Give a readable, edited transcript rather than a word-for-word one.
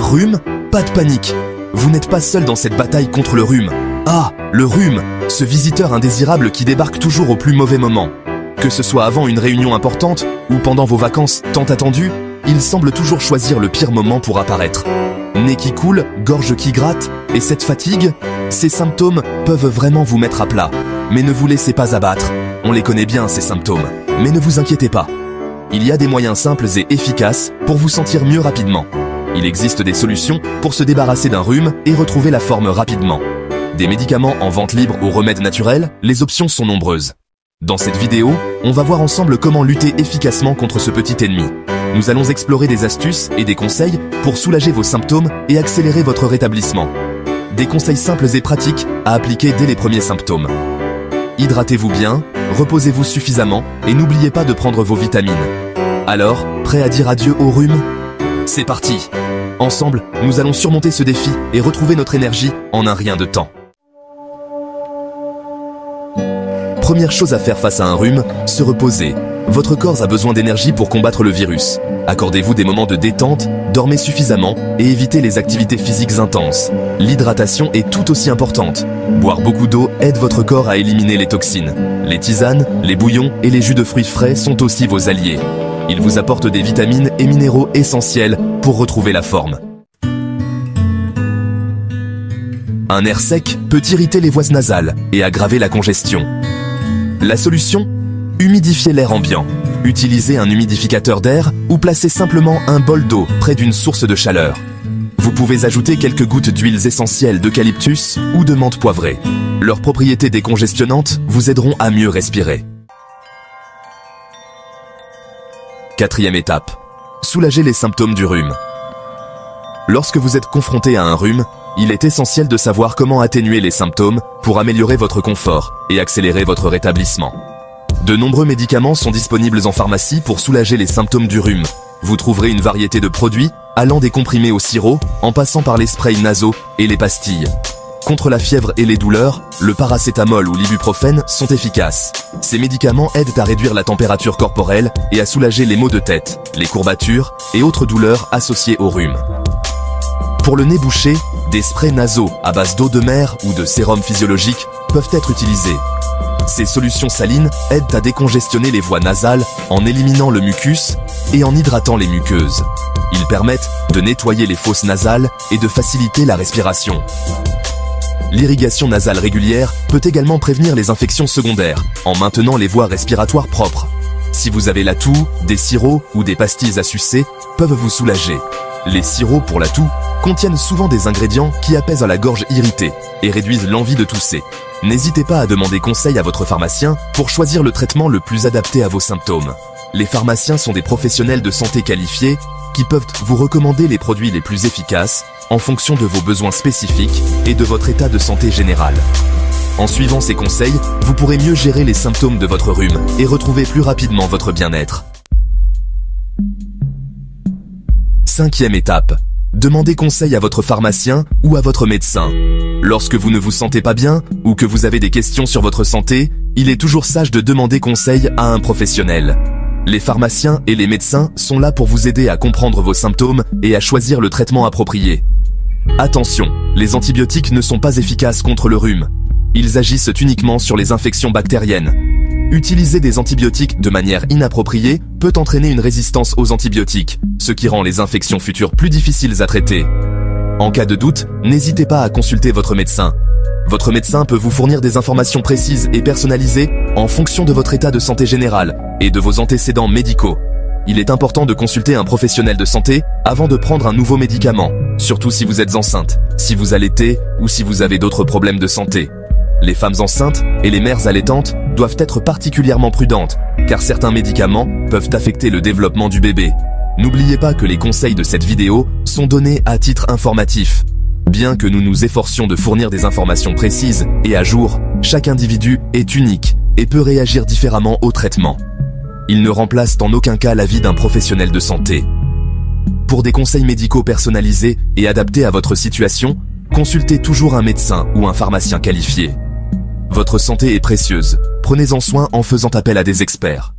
Rhume? Pas de panique. Vous n'êtes pas seul dans cette bataille contre le rhume. Ah, le rhume, ce visiteur indésirable qui débarque toujours au plus mauvais moment. Que ce soit avant une réunion importante ou pendant vos vacances tant attendues, il semble toujours choisir le pire moment pour apparaître. Nez qui coule, gorge qui gratte, et cette fatigue, ces symptômes peuvent vraiment vous mettre à plat. Mais ne vous laissez pas abattre. On les connaît bien, ces symptômes. Mais ne vous inquiétez pas. Il y a des moyens simples et efficaces pour vous sentir mieux rapidement. Il existe des solutions pour se débarrasser d'un rhume et retrouver la forme rapidement. Des médicaments en vente libre ou remèdes naturels, les options sont nombreuses. Dans cette vidéo, on va voir ensemble comment lutter efficacement contre ce petit ennemi. Nous allons explorer des astuces et des conseils pour soulager vos symptômes et accélérer votre rétablissement. Des conseils simples et pratiques à appliquer dès les premiers symptômes. Hydratez-vous bien, reposez-vous suffisamment et n'oubliez pas de prendre vos vitamines. Alors, prêt à dire adieu au rhume? C'est parti! Ensemble, nous allons surmonter ce défi et retrouver notre énergie en un rien de temps. Première chose à faire face à un rhume, se reposer. Votre corps a besoin d'énergie pour combattre le virus. Accordez-vous des moments de détente, dormez suffisamment et évitez les activités physiques intenses. L'hydratation est tout aussi importante. Boire beaucoup d'eau aide votre corps à éliminer les toxines. Les tisanes, les bouillons et les jus de fruits frais sont aussi vos alliés. Ils vous apportent des vitamines et minéraux essentiels pour retrouver la forme. Un air sec peut irriter les voies nasales et aggraver la congestion. La solution? Humidifiez l'air ambiant. Utilisez un humidificateur d'air ou placez simplement un bol d'eau près d'une source de chaleur. Vous pouvez ajouter quelques gouttes d'huiles essentielles d'eucalyptus ou de menthe poivrée. Leurs propriétés décongestionnantes vous aideront à mieux respirer. Quatrième étape. Soulager les symptômes du rhume. Lorsque vous êtes confronté à un rhume, il est essentiel de savoir comment atténuer les symptômes pour améliorer votre confort et accélérer votre rétablissement. De nombreux médicaments sont disponibles en pharmacie pour soulager les symptômes du rhume. Vous trouverez une variété de produits, allant des comprimés au sirop, en passant par les sprays nasaux et les pastilles. Contre la fièvre et les douleurs, le paracétamol ou l'ibuprofène sont efficaces. Ces médicaments aident à réduire la température corporelle et à soulager les maux de tête, les courbatures et autres douleurs associées au rhume. Pour le nez bouché, des sprays nasaux à base d'eau de mer ou de sérum physiologique peuvent être utilisés. Ces solutions salines aident à décongestionner les voies nasales en éliminant le mucus et en hydratant les muqueuses. Ils permettent de nettoyer les fosses nasales et de faciliter la respiration. L'irrigation nasale régulière peut également prévenir les infections secondaires en maintenant les voies respiratoires propres. Si vous avez la toux, des sirops ou des pastilles à sucer peuvent vous soulager. Les sirops pour la toux contiennent souvent des ingrédients qui apaisent la gorge irritée et réduisent l'envie de tousser. N'hésitez pas à demander conseil à votre pharmacien pour choisir le traitement le plus adapté à vos symptômes. Les pharmaciens sont des professionnels de santé qualifiés qui peuvent vous recommander les produits les plus efficaces en fonction de vos besoins spécifiques et de votre état de santé général. En suivant ces conseils, vous pourrez mieux gérer les symptômes de votre rhume et retrouver plus rapidement votre bien-être. Cinquième étape. Demandez conseil à votre pharmacien ou à votre médecin. Lorsque vous ne vous sentez pas bien ou que vous avez des questions sur votre santé, il est toujours sage de demander conseil à un professionnel. Les pharmaciens et les médecins sont là pour vous aider à comprendre vos symptômes et à choisir le traitement approprié. Attention, les antibiotiques ne sont pas efficaces contre le rhume. Ils agissent uniquement sur les infections bactériennes. Utiliser des antibiotiques de manière inappropriée peut entraîner une résistance aux antibiotiques, ce qui rend les infections futures plus difficiles à traiter. En cas de doute, n'hésitez pas à consulter votre médecin. Votre médecin peut vous fournir des informations précises et personnalisées en fonction de votre état de santé général et de vos antécédents médicaux. Il est important de consulter un professionnel de santé avant de prendre un nouveau médicament, surtout si vous êtes enceinte, si vous allaitez ou si vous avez d'autres problèmes de santé. Les femmes enceintes et les mères allaitantes doivent être particulièrement prudentes, car certains médicaments peuvent affecter le développement du bébé. N'oubliez pas que les conseils de cette vidéo sont donnés à titre informatif. Bien que nous nous efforcions de fournir des informations précises et à jour, chaque individu est unique et peut réagir différemment au traitement. Ils ne remplacent en aucun cas l'avis d'un professionnel de santé. Pour des conseils médicaux personnalisés et adaptés à votre situation, consultez toujours un médecin ou un pharmacien qualifié. Votre santé est précieuse, prenez-en soin en faisant appel à des experts.